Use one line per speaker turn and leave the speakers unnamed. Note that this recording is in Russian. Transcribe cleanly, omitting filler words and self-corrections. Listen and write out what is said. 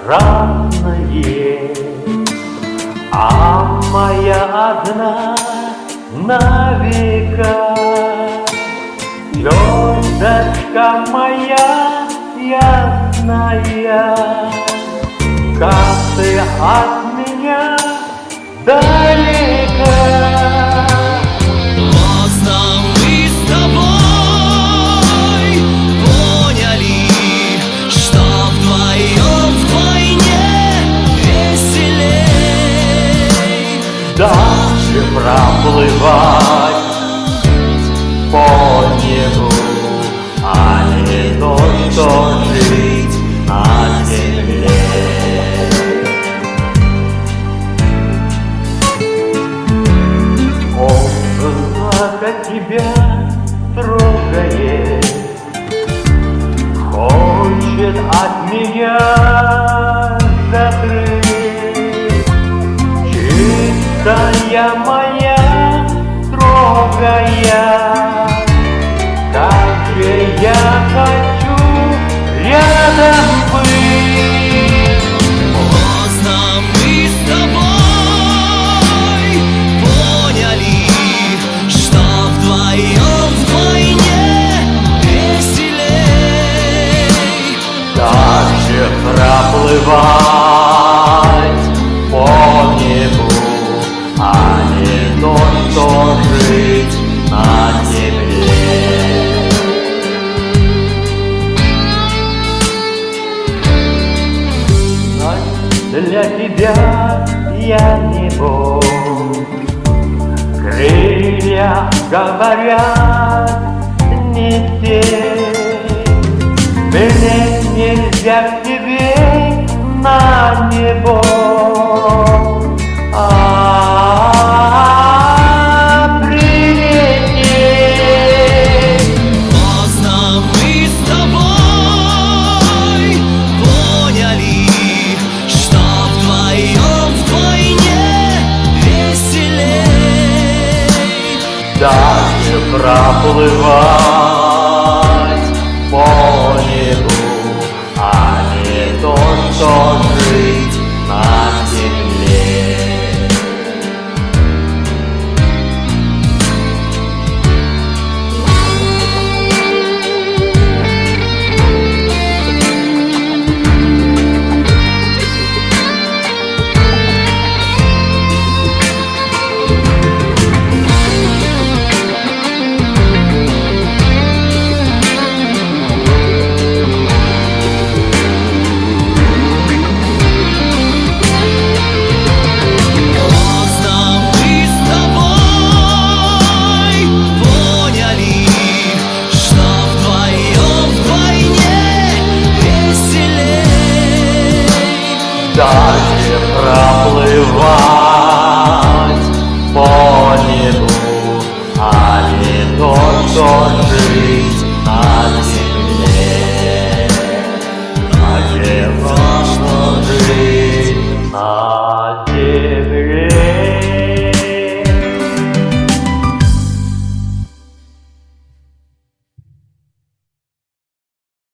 разные, а моя одна на века. Звездочка моя ясная, как ты от меня далеко.
Поздно мы с тобой поняли, что вдвоем вдвойне веселей.
Дальше проплывать по небу, а не то, что жить на земле. Облако тебя трогает, хочет от меня закрыть. Чистая моя, строгая, как же я хочу рядом быть.
Поздно мы с тобой поняли, что вдвоем вдвойне веселей.
Дальше проплывать по небу, а не то, что жить на земле. Для тебя я не Бог, крылья говорят не те. Мне нельзя к тебе на небо, прилететь.
Поздно мы с тобой поняли, что вдвоем вдвойне веселей.
Дальше проплывать по небу, а не то, что жить на земле. Дальше проплывать